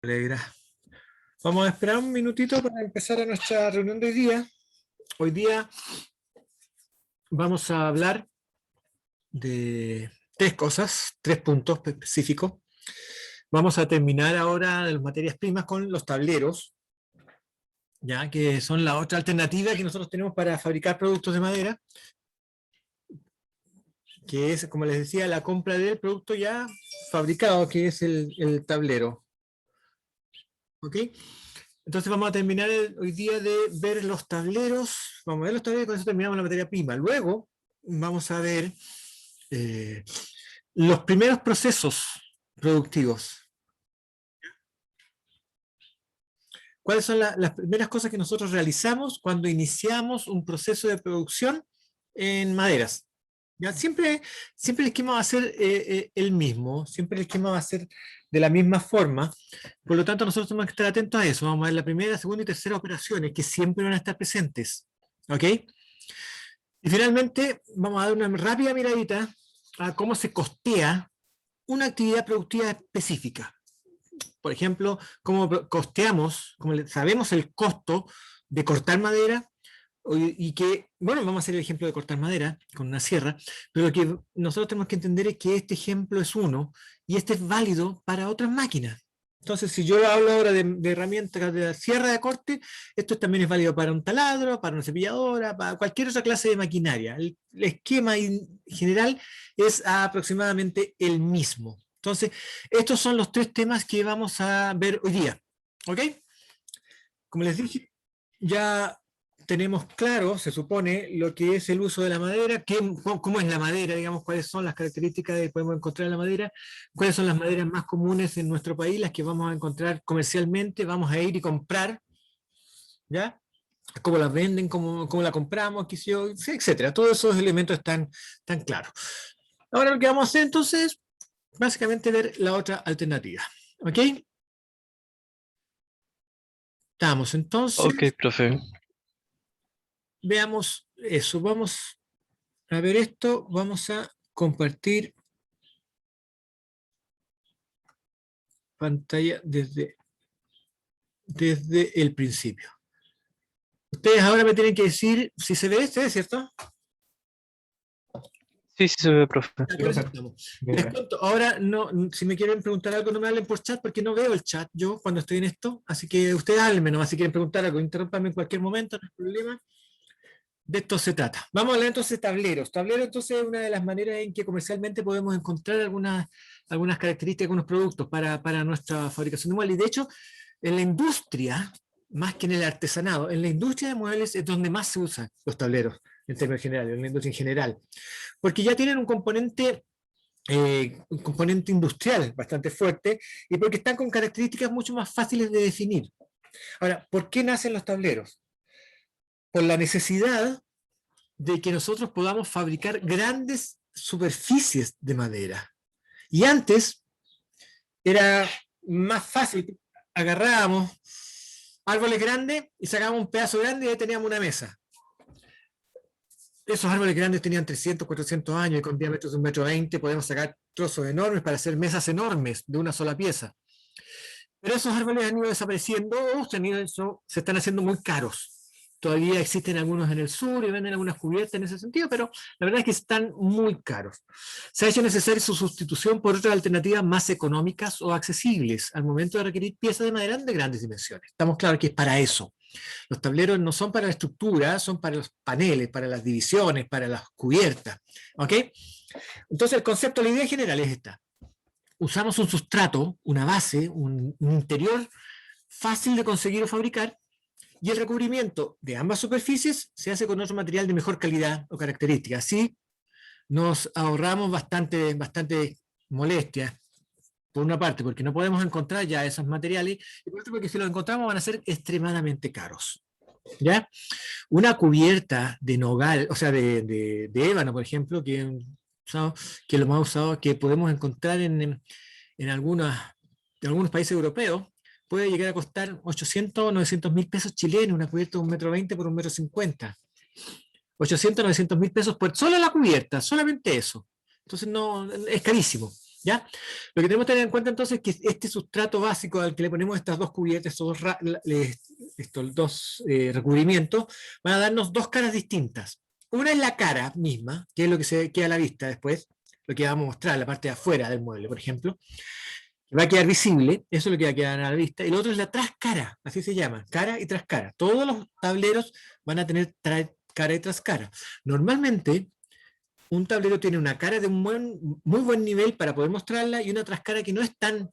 Alegra. Vamos a esperar un minutito para empezar a nuestra reunión de hoy día. Hoy día vamos a hablar de tres cosas, tres puntos específicos. Vamos a terminar ahora de las materias primas con los tableros, ya que son la otra alternativa que nosotros tenemos para fabricar productos de madera, que es, como les decía, la compra del producto ya fabricado, que es el tablero. ¿Ok? Entonces vamos a terminar hoy día de ver los tableros. Vamos a ver los tableros y con eso terminamos la materia prima. Luego vamos a ver los primeros procesos productivos. ¿Cuáles son las primeras cosas que nosotros realizamos cuando iniciamos un proceso de producción en maderas? ¿Ya? Siempre el esquema va a ser el mismo, siempre el esquema va a ser de la misma forma, por lo tanto nosotros tenemos que estar atentos a eso. Vamos a ver la primera, segunda y tercera operaciones, que siempre van a estar presentes. ¿Ok? Y finalmente vamos a dar una rápida miradita a cómo se costea una actividad productiva específica. Por ejemplo, cómo costeamos, cómo sabemos el costo de cortar madera, y que, bueno, vamos a hacer el ejemplo de cortar madera con una sierra, pero lo que nosotros tenemos que entender es que este ejemplo es uno, y este es válido para otras máquinas. Entonces, si yo hablo ahora de herramientas de la sierra de corte, esto también es válido para un taladro, para una cepilladora, para cualquier otra clase de maquinaria. El esquema general es aproximadamente el mismo. Entonces, estos son los tres temas que vamos a ver hoy día. ¿Ok? Como les dije, ya tenemos claro, se supone, lo que es el uso de la madera, cómo es la madera, digamos, cuáles son las características que podemos encontrar en la madera, cuáles son las maderas más comunes en nuestro país, las que vamos a encontrar comercialmente, vamos a ir y comprar, ¿ya? Cómo las venden, cómo la compramos, etcétera. Todos esos elementos están claros. Ahora lo que vamos a hacer entonces, básicamente ver la otra alternativa. ¿Ok? Estamos entonces. Ok, profe. Veamos eso. Vamos a ver esto. Vamos a compartir pantalla desde el principio. Ustedes ahora me tienen que decir si se ve, ¿cierto? Sí, se ve, profe. Les cuento, ahora no, si me quieren preguntar algo no me hablen por chat porque no veo el chat yo cuando estoy en esto, así que ustedes háblenme nomás si quieren preguntar algo, interrúmpanme en cualquier momento, no hay problema. De esto se trata. Vamos a hablar entonces de tableros. Tablero entonces es una de las maneras en que comercialmente podemos encontrar algunas características, algunos productos para nuestra fabricación de muebles. Y de hecho, en la industria, más que en el artesanado, en la industria de muebles es donde más se usan los tableros, en términos generales, en la industria en general. Porque ya tienen un componente industrial bastante fuerte y porque están con características mucho más fáciles de definir. Ahora, ¿por qué nacen los tableros? Por la necesidad de que nosotros podamos fabricar grandes superficies de madera. Y antes era más fácil, agarrábamos árboles grandes y sacábamos un pedazo grande y ahí teníamos una mesa. Esos árboles grandes tenían 300, 400 años y con diámetros de 1,20 m podemos sacar trozos enormes para hacer mesas enormes de una sola pieza. Pero esos árboles han ido desapareciendo o se están haciendo muy caros. Todavía existen algunos en el sur y venden algunas cubiertas en ese sentido, pero la verdad es que están muy caros. Se ha hecho necesaria su sustitución por otras alternativas más económicas o accesibles al momento de requerir piezas de madera de grandes dimensiones. Estamos claros que es para eso. Los tableros no son para la estructura, son para los paneles, para las divisiones, para las cubiertas. ¿Ok? Entonces el concepto, la idea general es esta. Usamos un sustrato, una base, un interior fácil de conseguir o fabricar, y el recubrimiento de ambas superficies se hace con otro material de mejor calidad o características. Así nos ahorramos bastante molestia, por una parte, porque no podemos encontrar ya esos materiales, y por otra porque si los encontramos van a ser extremadamente caros. ¿Ya? Una cubierta de nogal, o sea, de ébano, por ejemplo, que lo más usado, que podemos encontrar en algunos países europeos, puede llegar a costar 800 o 900 mil pesos chilenos, una cubierta de 1,20 m por 1,50 m. 800 o 900 mil pesos por solo la cubierta, solamente eso. Entonces no, es carísimo. ¿Ya? Lo que tenemos que tener en cuenta entonces es que este sustrato básico al que le ponemos estas dos cubiertas, estos dos recubrimientos, van a darnos dos caras distintas. Una es la cara misma, que es lo que se queda a la vista después, lo que vamos a mostrar, la parte de afuera del mueble, por ejemplo, que va a quedar visible, eso es lo que va a quedar a la vista, y lo otro es la trascara, así se llama, cara y trascara. Todos los tableros van a tener cara y trascara. Normalmente, un tablero tiene una cara de un muy buen nivel para poder mostrarla y una trascara que no es tan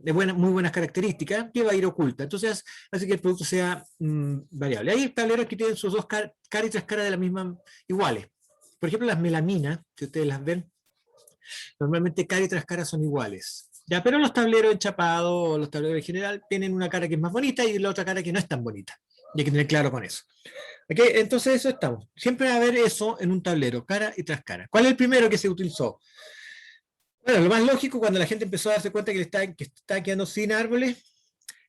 de muy buenas características, que va a ir oculta. Entonces, hace que el producto sea variable. Hay tableros que tienen sus dos cara y trascara de la misma, iguales. Por ejemplo, las melaminas, si ustedes las ven, normalmente cara y trascara son iguales. Ya, pero los tableros enchapados o los tableros en general tienen una cara que es más bonita y la otra cara que no es tan bonita. Y hay que tener claro con eso. ¿Okay? Entonces eso estamos. Siempre va a haber eso en un tablero, cara y trascara. ¿Cuál es el primero que se utilizó? Bueno, lo más lógico cuando la gente empezó a darse cuenta que está quedando sin árboles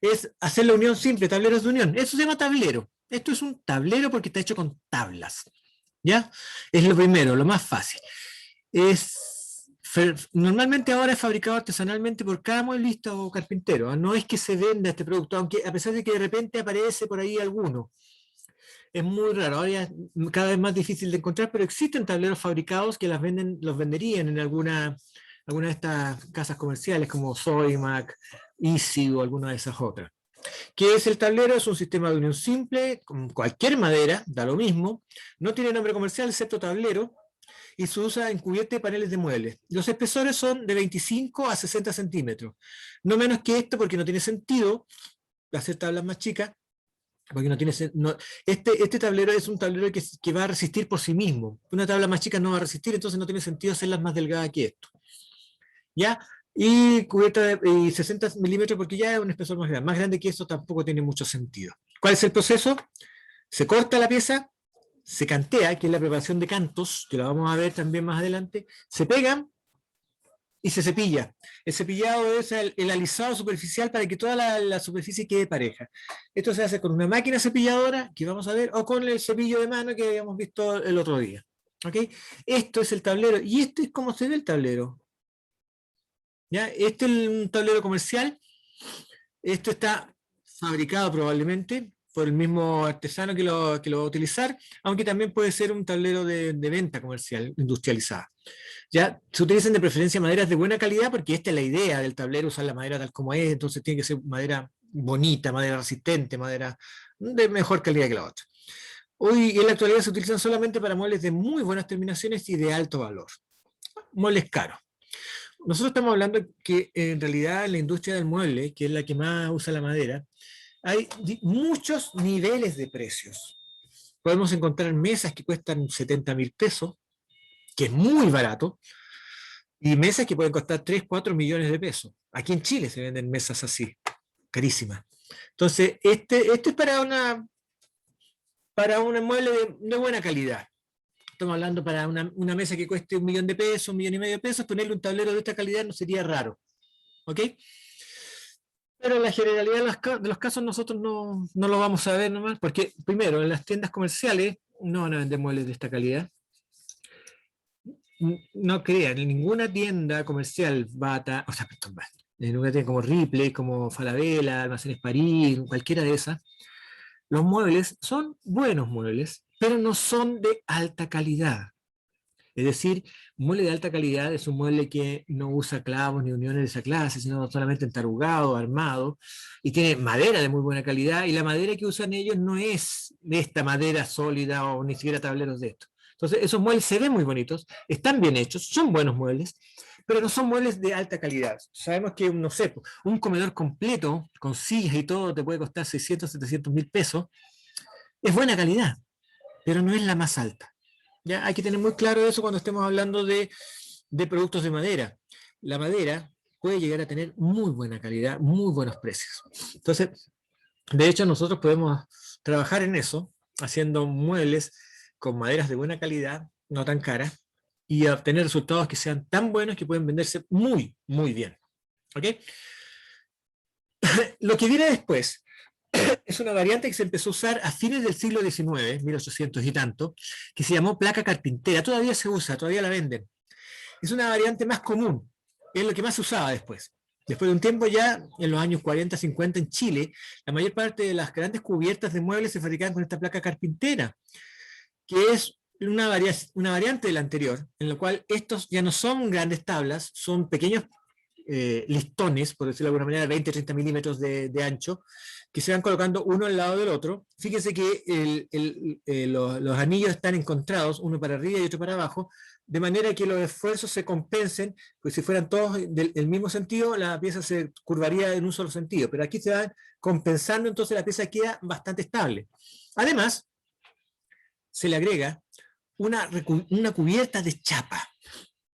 es hacer la unión simple, tableros de unión. Eso se llama tablero. Esto es un tablero porque está hecho con tablas. ¿Ya? Es lo primero, lo más fácil. Normalmente ahora es fabricado artesanalmente por cada mueblista o carpintero. No es que se venda este producto, aunque a pesar de que de repente aparece por ahí alguno. Es muy raro, ahora es cada vez más difícil de encontrar, pero existen tableros fabricados que los venderían en alguna de estas casas comerciales como Sodimac, Easy o alguna de esas otras. ¿Qué es el tablero? Es un sistema de unión simple, con cualquier madera, da lo mismo, no tiene nombre comercial excepto tablero, y se usa en cubierta de paneles de muebles. Los espesores son de 25 a 60 centímetros, no menos que esto porque no tiene sentido hacer tablas más chicas, porque no tiene este tablero es un tablero que va a resistir por sí mismo. Una tabla más chica no va a resistir, entonces no tiene sentido hacerlas más delgadas que esto. ¿Ya? Y cubierta de 60 milímetros porque ya es un espesor más grande. Más grande que esto tampoco tiene mucho sentido. ¿Cuál es el proceso? Se corta la pieza, se cantea, que es la preparación de cantos, que lo vamos a ver también más adelante, se pegan y se cepilla. El cepillado es el alisado superficial para que toda la superficie quede pareja. Esto se hace con una máquina cepilladora, que vamos a ver, o con el cepillo de mano que habíamos visto el otro día. ¿Okay? Esto es el tablero, y esto es como se ve el tablero. ¿Ya? Este es un tablero comercial. Esto está fabricado probablemente por el mismo artesano que lo va a utilizar, aunque también puede ser un tablero de venta comercial, industrializada. Ya se utilizan de preferencia maderas de buena calidad porque esta es la idea del tablero, usar la madera tal como es, entonces tiene que ser madera bonita, madera resistente, madera de mejor calidad que la otra. Hoy en la actualidad se utilizan solamente para muebles de muy buenas terminaciones y de alto valor. Muebles caros. Nosotros estamos hablando que en realidad en la industria del mueble, que es la que más usa la madera, hay muchos niveles de precios. Podemos encontrar mesas que cuestan 70.000 pesos, que es muy barato, y mesas que pueden costar 3, 4 millones de pesos. Aquí en Chile se venden mesas así, carísimas. Entonces, este es para un mueble de buena calidad. Estamos hablando para una mesa que cueste 1 millón de pesos, 1,5 millones de pesos, ponerle un tablero de esta calidad no sería raro. ¿Ok? Pero en la generalidad de los casos nosotros no lo vamos a ver nomás, porque primero, en las tiendas comerciales no van a vender muebles de esta calidad. No crean, en ninguna tienda comercial Bata, o sea, perdón, en ninguna tienda como Ripley, como Falabella, Almacenes París, cualquiera de esas, los muebles son buenos muebles, pero no son de alta calidad. Es decir, un mueble de alta calidad es un mueble que no usa clavos ni uniones de esa clase, sino solamente entarugado, armado, y tiene madera de muy buena calidad, y la madera que usan ellos no es de esta madera sólida o ni siquiera tableros de esto. Entonces, esos muebles se ven muy bonitos, están bien hechos, son buenos muebles, pero no son muebles de alta calidad. Sabemos que, no sé, un comedor completo, con sillas y todo, te puede costar 600, 700 mil pesos. Es buena calidad, pero no es la más alta. ¿Ya? Hay que tener muy claro eso cuando estemos hablando de productos de madera. La madera puede llegar a tener muy buena calidad, muy buenos precios. Entonces, de hecho, nosotros podemos trabajar en eso, haciendo muebles con maderas de buena calidad, no tan caras, y obtener resultados que sean tan buenos que pueden venderse muy, muy bien. ¿Ok? Lo que viene después es una variante que se empezó a usar a fines del siglo XIX, 1800 y tanto, que se llamó placa carpintera. Todavía se usa, todavía la venden. Es una variante más común. es lo que más se usaba después. Después de un tiempo ya, en los años 40, 50 en Chile, la mayor parte de las grandes cubiertas de muebles se fabricaban con esta placa carpintera, que es una variante de la anterior, en la cual estos ya no son grandes tablas, son pequeños listones, por decirlo de alguna manera, 20-30 milímetros de ancho, que se van colocando uno al lado del otro. Fíjense que los anillos están encontrados, uno para arriba y otro para abajo, de manera que los esfuerzos se compensen, pues si fueran todos del mismo sentido, la pieza se curvaría en un solo sentido, pero aquí se van compensando, entonces la pieza queda bastante estable. Además, se le agrega una cubierta de chapa,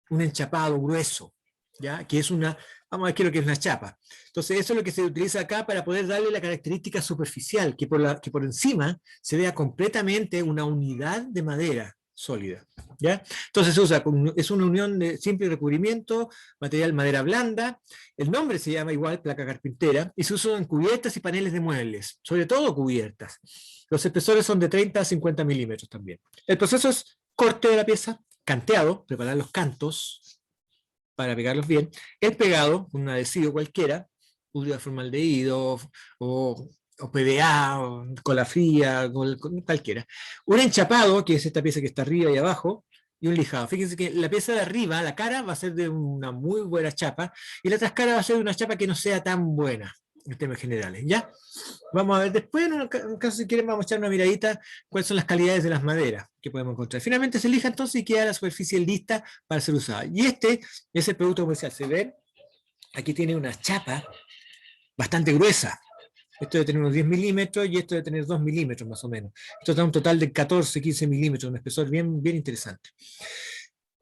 un enchapado grueso, ¿ya? Que es vamos a ver qué es lo que es una chapa. Entonces eso es lo que se utiliza acá para poder darle la característica superficial, que por encima se vea completamente una unidad de madera sólida, ¿ya? Entonces se usa, es una unión de simple recubrimiento, material madera blanda, el nombre se llama igual, placa carpintera, y se usa en cubiertas y paneles de muebles, sobre todo cubiertas. Los espesores son de 30 a 50 milímetros también. El proceso es corte de la pieza, canteado, preparar los cantos para pegarlos bien, el pegado, con un adhesivo cualquiera, pudrido de formaldehído o PVA, o cola fría, cualquiera. Un enchapado, que es esta pieza que está arriba y abajo, y un lijado. Fíjense que la pieza de arriba, la cara, va a ser de una muy buena chapa, y la trascara va a ser de una chapa que no sea tan buena, en términos generales, ¿ya? Vamos a ver después, en un caso si quieren, vamos a echar una miradita cuáles son las calidades de las maderas que podemos encontrar. Finalmente se elija entonces y queda la superficie lista para ser usada. Y este es el producto comercial. Se ve, aquí tiene una chapa bastante gruesa. Esto debe tener unos 10 milímetros y esto debe tener 2 milímetros más o menos. Esto da un total de 14, 15 milímetros, un espesor bien, bien interesante.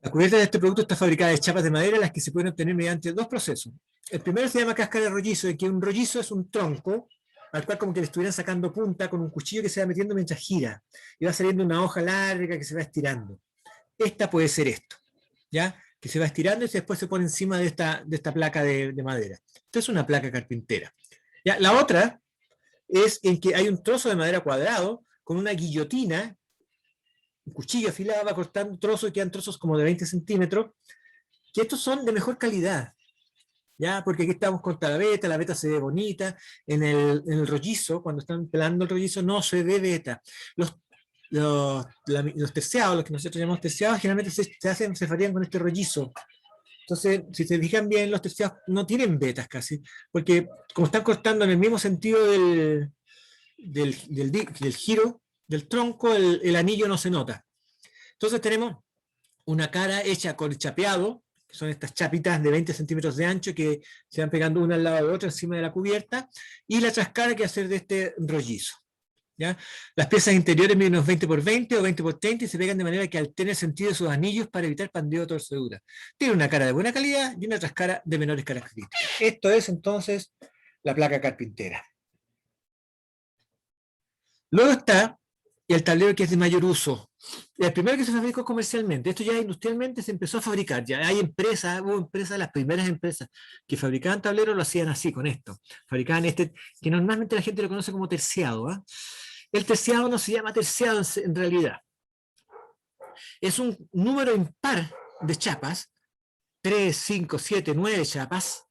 La cubierta de este producto está fabricada de chapas de madera, las que se pueden obtener mediante dos procesos. El primero se llama cáscara de rollizo, en que un rollizo es un tronco al cual como que le estuvieran sacando punta con un cuchillo que se va metiendo mientras gira, y va saliendo una hoja larga que se va estirando. Esta puede ser esto, ¿ya? Que se va estirando y después se pone encima de esta placa de madera. Esto es una placa carpintera. ¿Ya? La otra es en que hay un trozo de madera cuadrado con una guillotina, un cuchillo afilado, va cortando trozos y quedan trozos como de 20 centímetros, que estos son de mejor calidad. ¿Ya? Porque aquí estamos con la veta se ve bonita, en el rollizo, cuando están pelando el rollizo, no se ve veta. Los terciados, los que nosotros llamamos terciados, generalmente se fabrican con este rollizo. Entonces, si se fijan bien, los terciados no tienen vetas casi, porque como están cortando en el mismo sentido del giro del tronco, el anillo no se nota. Entonces tenemos una cara hecha con chapeado, que son estas chapitas de 20 centímetros de ancho que se van pegando una al lado de otra encima de la cubierta, y la trascara que hacer de este rollizo. ¿Ya? Las piezas interiores miden unos 20 por 20 o 20 por 30 y se pegan de manera que alteren el sentido de sus anillos para evitar pandeo o torcedura. Tiene una cara de buena calidad y una trascara de menores características. Esto es entonces la placa carpintera. Luego está el tablero, que es de mayor uso. El primero que se fabricó comercialmente, esto ya industrialmente se empezó a fabricar, ya hay empresas, hubo empresas, las primeras empresas que fabricaban tableros lo hacían así, con esto. Fabricaban este, que normalmente la gente lo conoce como terciado. ¿Eh? El terciado no se llama terciado en realidad. Es un número impar de chapas, 3, 5, 7, 9 chapas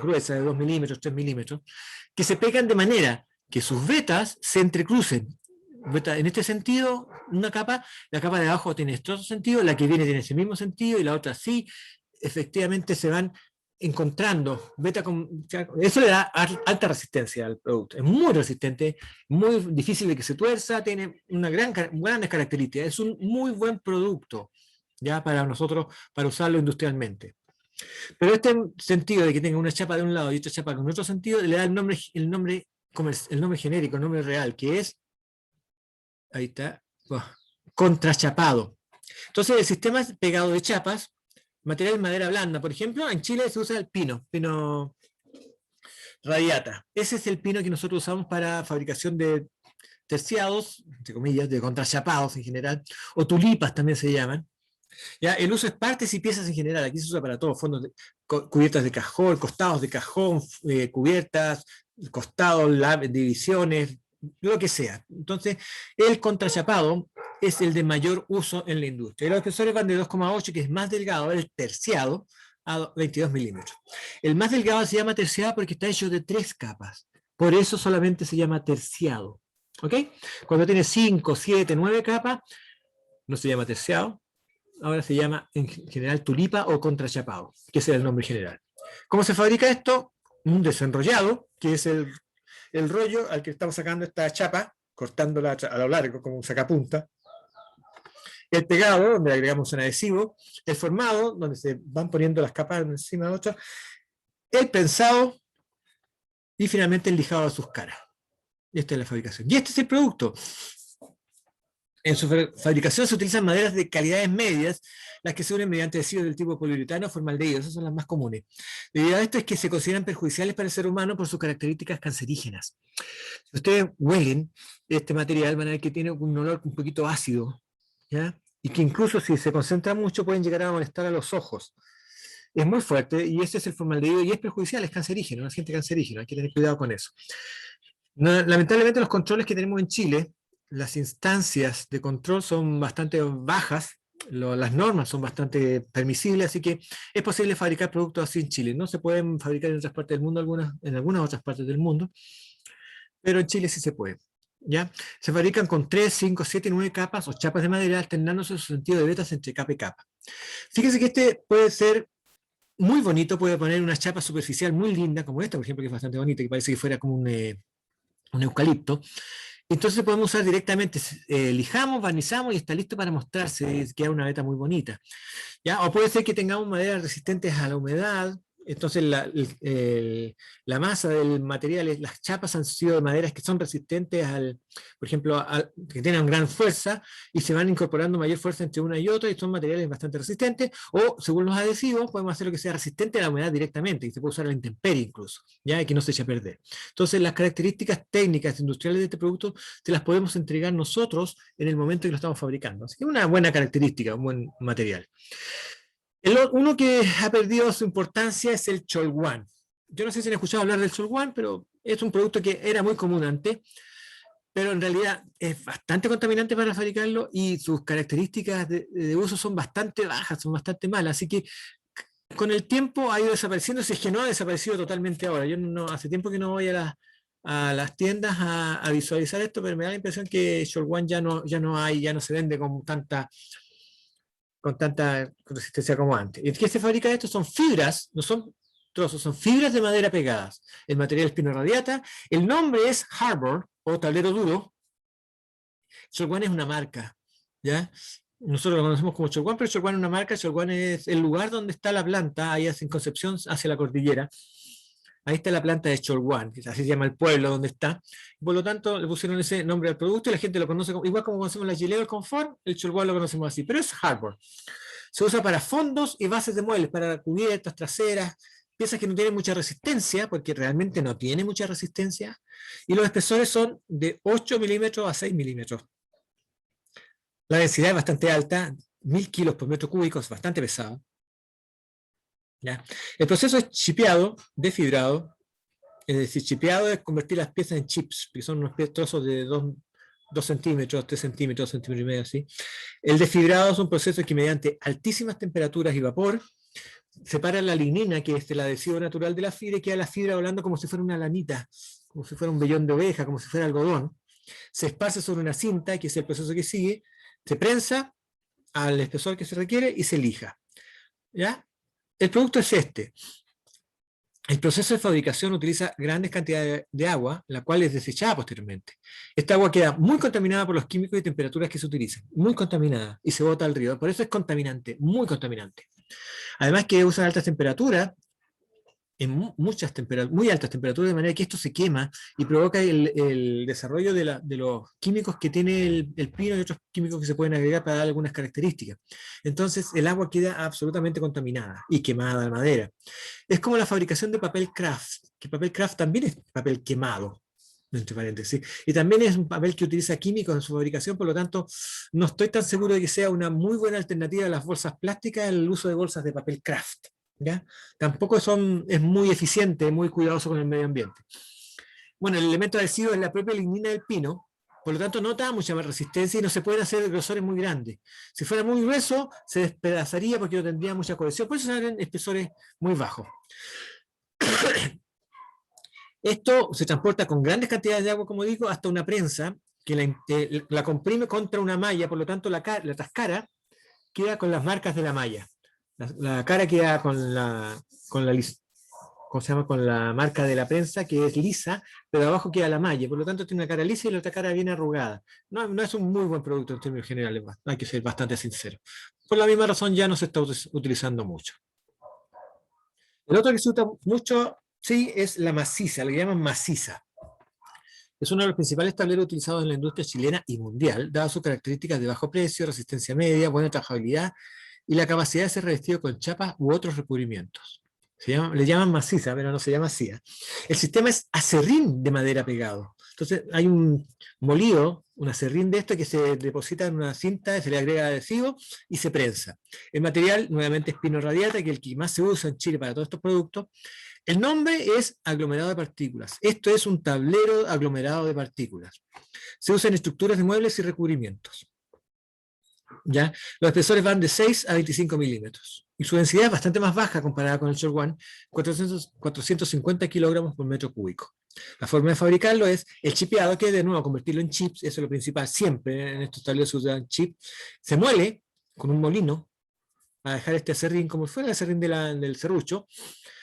gruesas de 2 milímetros, 3 milímetros, que se pegan de manera que sus vetas se entrecrucen. En este sentido, una capa, la capa de abajo tiene este otro sentido, la que viene tiene ese mismo sentido y la otra sí, efectivamente se van encontrando. Eso le da alta resistencia al producto, es muy resistente, muy difícil de que se tuerza, tiene grandes características, es un muy buen producto ya para nosotros, para usarlo industrialmente. Pero este sentido de que tenga una chapa de un lado y otra chapa con otro sentido, le da el nombre genérico, el nombre real, que es, ahí está, contrachapado. Entonces el sistema es pegado de chapas, material de madera blanda. Por ejemplo, en Chile se usa el pino radiata. Ese es el pino que nosotros usamos para fabricación de terciados, entre comillas, de contrachapados en general, o tulipas también se llaman. ¿Ya? El uso es partes y piezas en general. Aquí se usa para todo, fondos cubiertas de cajón, costados de cajón, cubiertas, costados, divisiones, lo que sea. Entonces, el contrachapado es el de mayor uso en la industria. Y los espesores van de 2,8, que es más delgado, el terciado, a 22 milímetros. El más delgado se llama terciado porque está hecho de 3 capas. Por eso solamente se llama terciado. ¿Ok? Cuando tiene 5, 7, 9 capas, no se llama terciado. Ahora se llama en general tulipa o contrachapado, que ese es el nombre general. ¿Cómo se fabrica esto? Un desenrollado, que es el rollo al que estamos sacando esta chapa, cortándola a lo largo como un sacapunta. El pegado, donde le agregamos un adhesivo. El formado, donde se van poniendo las capas encima de otras. El prensado. Y finalmente el lijado de sus caras. Esta es la fabricación. Y este es el producto. En su fabricación se utilizan maderas de calidades medias, las que se unen mediante adhesivos del tipo poliuretano o formaldehído. Esas son las más comunes. Debido a esto es que se consideran perjudiciales para el ser humano por sus características cancerígenas. Si ustedes huelen este material, van a ver que tiene un olor un poquito ácido, ¿ya? Y que incluso si se concentra mucho pueden llegar a molestar a los ojos. Es muy fuerte y ese es el formaldehído y es perjudicial, es cancerígeno, un agente cancerígeno, hay que tener cuidado con eso. No, lamentablemente los controles que tenemos en Chile, las instancias de control son bastante bajas, las normas son bastante permisibles, así que es posible fabricar productos así en Chile. No se pueden fabricar en otras partes del mundo, en algunas otras partes del mundo, pero en Chile sí se puede. ¿Ya? Se fabrican con 3, 5, 7, 9 capas o chapas de madera, alternándose su sentido de vetas entre capa y capa. Fíjense que este puede ser muy bonito, puede poner una chapa superficial muy linda, como esta, por ejemplo, que es bastante bonita, que parece que fuera como un eucalipto. Entonces podemos usar directamente, lijamos, barnizamos y está listo para mostrarse, queda una veta muy bonita. ¿Ya? O puede ser que tengamos maderas resistentes a la humedad, entonces la masa del material, las chapas han sido de maderas que son resistentes por ejemplo, que tienen gran fuerza y se van incorporando mayor fuerza entre una y otra y son materiales bastante resistentes, o según los adhesivos podemos hacer lo que sea resistente a la humedad directamente y se puede usar a la intemperie incluso, ya, y que no se eche a perder. Entonces las características técnicas industriales de este producto te las podemos entregar nosotros en el momento en que lo estamos fabricando. Así que es una buena característica, un buen material. Uno que ha perdido su importancia es el cholguán. Yo no sé si han escuchado hablar del cholguán, pero es un producto que era muy común antes, pero en realidad es bastante contaminante para fabricarlo y sus características de uso son bastante bajas, son bastante malas, así que con el tiempo ha ido desapareciendo, si es que no ha desaparecido totalmente ahora. Yo hace tiempo que no voy a las tiendas a visualizar esto, pero me da la impresión que cholguán ya no hay, ya no se vende con tanta resistencia como antes. ¿Y qué se fabrica esto? Son fibras, no son trozos, son fibras de madera pegadas. El material es pino radiata. El nombre es Harbor o tablero duro. Cholguán es una marca, ¿ya? Nosotros lo conocemos como Cholguán, pero Cholguán es una marca. Cholguán es el lugar donde está la planta, ahí en Concepción, hacia la cordillera. Ahí está la planta de Cholguán, así se llama el pueblo donde está. Por lo tanto, le pusieron ese nombre al producto y la gente lo conoce igual como conocemos la Gileo, el Confort, el Cholguán lo conocemos así, pero es Harbor. Se usa para fondos y bases de muebles, para cubiertas, traseras, piezas que no tienen mucha resistencia, porque realmente no tiene mucha resistencia, y los espesores son de 8 milímetros a 6 milímetros. La densidad es bastante alta, 1000 kilos por metro cúbico, es bastante pesado. ¿Ya? El proceso es chipeado, desfibrado, es decir, chipeado es convertir las piezas en chips, que son unos trozos de 2 centímetros, 3 centímetros, 2 centímetros y medio, así. El desfibrado es un proceso que mediante altísimas temperaturas y vapor separa la lignina, que es el adhesivo natural de la fibra, y queda la fibra volando como si fuera una lanita, como si fuera un vellón de oveja, como si fuera algodón. Se esparce sobre una cinta, que es el proceso que sigue, se prensa al espesor que se requiere y se lija. ¿Ya? El producto es este. El proceso de fabricación utiliza grandes cantidades de agua, la cual es desechada posteriormente. Esta agua queda muy contaminada por los químicos y temperaturas que se utilizan, muy contaminada, y se bota al río. Por eso es contaminante, muy contaminante. Además que usan altas temperaturas, en muy altas temperaturas, de manera que esto se quema y provoca el desarrollo de los químicos que tiene el pino y otros químicos que se pueden agregar para dar algunas características. Entonces el agua queda absolutamente contaminada y quemada la madera. Es como la fabricación de papel craft, que papel craft también es papel quemado, entre paréntesis, y también es un papel que utiliza químicos en su fabricación, por lo tanto no estoy tan seguro de que sea una muy buena alternativa a las bolsas plásticas el uso de bolsas de papel craft. ¿Ya? Tampoco es muy eficiente, muy cuidadoso con el medio ambiente. Bueno, el elemento adhesivo es la propia lignina del pino, Por lo tanto, nota mucha más resistencia y no se pueden hacer grosores muy grandes. Si fuera muy grueso, se despedazaría porque no tendría mucha cohesión. Por eso salen espesores muy bajos. Esto se transporta con grandes cantidades de agua, como digo, hasta una prensa que la comprime contra una malla, por lo tanto la trascara queda con las marcas de la malla. La cara queda ¿cómo se llama? Con la marca de la prensa, que es lisa, pero abajo queda la malla, por lo tanto tiene una cara lisa y la otra cara bien arrugada. No, no es un muy buen producto en términos generales, hay que ser bastante sincero. Por la misma razón ya no se está utilizando mucho. El otro que se usa mucho, sí, es la maciza, le llaman maciza. Es uno de los principales tableros utilizados en la industria chilena y mundial, dadas sus características de bajo precio, resistencia media, buena trabajabilidad y la capacidad de ser revestido con chapas u otros recubrimientos. Le llaman maciza, pero no se llama así. El sistema es acerrín de madera pegado. Entonces hay un molido, un acerrín de esto que se deposita en una cinta, se le agrega adhesivo y se prensa. El material, nuevamente, es pino radiata, que es el que más se usa en Chile para todos estos productos. El nombre es aglomerado de partículas. Esto es un tablero aglomerado de partículas. Se usa en estructuras de muebles y recubrimientos. ¿Ya? Los espesores van de 6 a 25 milímetros. Y su densidad es bastante más baja comparada con el Short One, 450 kilogramos por metro cúbico. La forma de fabricarlo es el chipeado, que de nuevo convertirlo en chips, eso es lo principal, siempre en estos tableros se usan chips. Se muele con un molino para dejar este acerrín como fuera el acerrín del serrucho.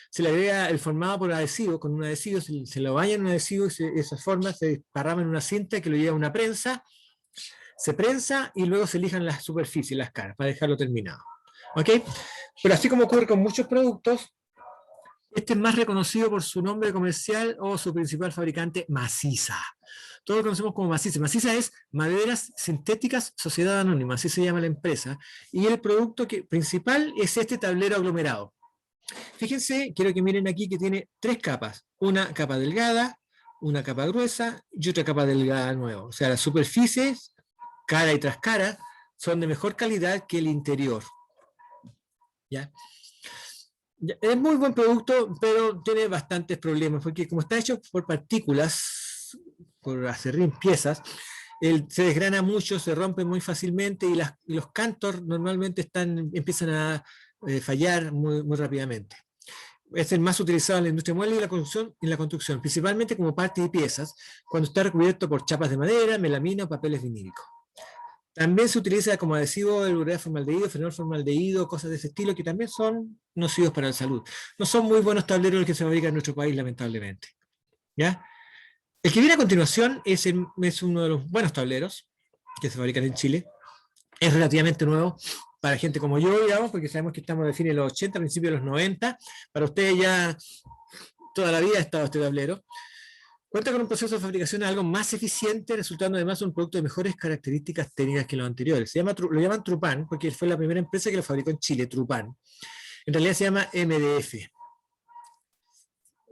Se le agrega el formado por adhesivo, con un adhesivo, se lo baña en un adhesivo y esa forma se desparrama en una cinta que lo lleva a una prensa, se prensa y luego se lijan las superficies, las caras, para dejarlo terminado. ¿Ok? Pero así como ocurre con muchos productos, este es más reconocido por su nombre comercial o su principal fabricante, Maciza. Todos lo conocemos como Maciza. Maciza es Maderas Sintéticas Sociedad Anónima, así se llama la empresa. Y el producto principal es este tablero aglomerado. Fíjense, quiero que miren aquí que tiene 3 capas. Una capa delgada, una capa gruesa y otra capa delgada nueva. O sea, las superficies, cara y trascara, son de mejor calidad que el interior. ¿Ya? Es muy buen producto, pero tiene bastantes problemas, porque como está hecho por partículas, por acerrín piezas, se desgrana mucho, se rompe muy fácilmente y los cantos normalmente empiezan a fallar muy rápidamente. Es el más utilizado en la industria mueble y la construcción, principalmente como parte de piezas, cuando está recubierto por chapas de madera, melamina o papeles vinílicos. También se utiliza como adhesivo el urea formaldehído, fenol formaldehído, cosas de ese estilo que también son nocivos para la salud. No son muy buenos tableros los que se fabrican en nuestro país, lamentablemente. ¿Ya? El que viene a continuación es uno de los buenos tableros que se fabrican en Chile. Es relativamente nuevo para gente como yo, digamos, porque sabemos que estamos de fines de los 80, principios de los 90. Para ustedes ya toda la vida ha estado este tablero. Cuenta con un proceso de fabricación algo más eficiente, resultando además un producto de mejores características técnicas que los anteriores. Lo llaman Trupan, porque fue la primera empresa que lo fabricó en Chile, Trupan. En realidad se llama MDF.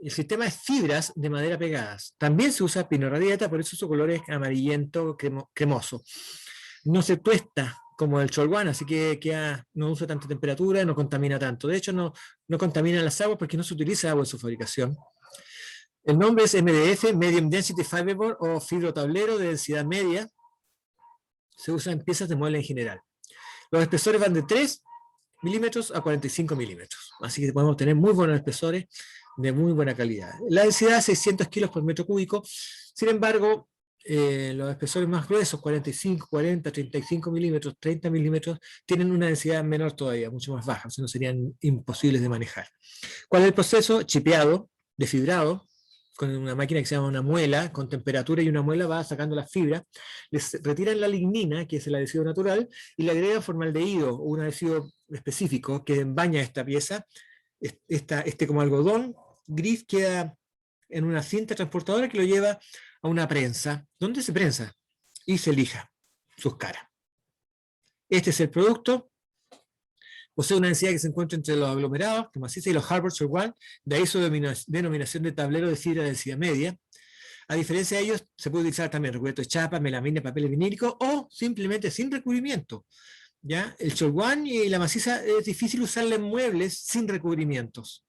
El sistema es fibras de madera pegadas. También se usa pino radiata, por eso su color es amarillento, cremoso. No se tuesta como el Short One, así que no usa tanta temperatura, no contamina tanto. De hecho, no contamina las aguas porque no se utiliza agua en su fabricación. El nombre es MDF, Medium Density Fiberboard o fibrotablero de densidad media. Se usa en piezas de mueble en general. Los espesores van de 3 milímetros a 45 milímetros. Así que podemos tener muy buenos espesores de muy buena calidad. La densidad es 600 kilos por metro cúbico. Sin embargo, los espesores más gruesos, 45, 40, 35 milímetros, 30 milímetros, tienen una densidad menor todavía, mucho más baja, o sea, no serían imposibles de manejar. ¿Cuál es el proceso? Chipeado, desfibrado, con una máquina que se llama una muela, con temperatura y una muela va sacando las fibras, les retiran la lignina, que es el adhesivo natural, y le agregan formaldehído, un adhesivo específico que baña esta pieza. Este como algodón gris queda en una cinta transportadora que lo lleva a una prensa, donde se prensa y se lija sus caras. Este es el producto. Posee una densidad que se encuentra entre los aglomerados, como así y los Harvard Short One, de ahí su denominación de tablero de fibra de densidad media. A diferencia de ellos, se puede utilizar también recubierto de chapa, melamina, papel vinílico o simplemente sin recubrimiento. ¿Ya? El Short One y la maciza es difícil usarla en muebles sin recubrimientos.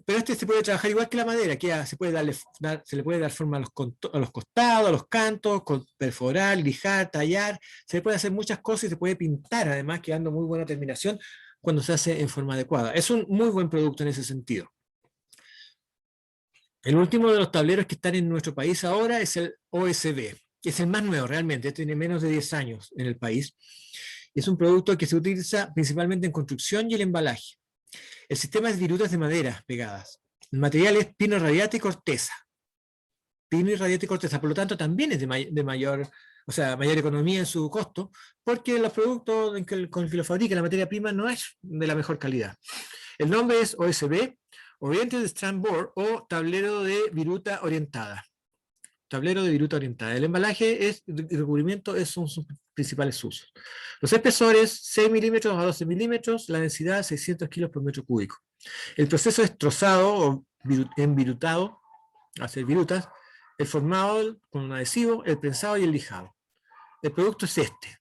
Pero este se puede trabajar igual que la madera, que se, se le puede dar forma a a los costados, a los cantos, perforar, lijar, tallar, se le puede hacer muchas cosas y se puede pintar además, quedando muy buena terminación cuando se hace en forma adecuada. Es un muy buen producto en ese sentido. El último de los tableros que están en nuestro país ahora es el OSB, que es el más nuevo realmente, tiene menos de 10 años en el país. Es un producto que se utiliza principalmente en construcción y el embalaje. El sistema es virutas de madera pegadas. El material es pino radiata y corteza. Pino y radiata y corteza, por lo tanto también es de mayor, o sea, mayor economía en su costo, porque los productos con que lo fabrica la materia prima no es de la mejor calidad. El nombre es OSB, Oriented Strand Board o tablero de viruta orientada. Tablero de viruta orientada. El embalaje y recubrimiento son sus principales usos. Los espesores 6 milímetros a 12 milímetros, la densidad 600 kilos por metro cúbico. El proceso es trozado o envirutado, hacer virutas, el formado con un adhesivo, el prensado y el lijado. El producto es este.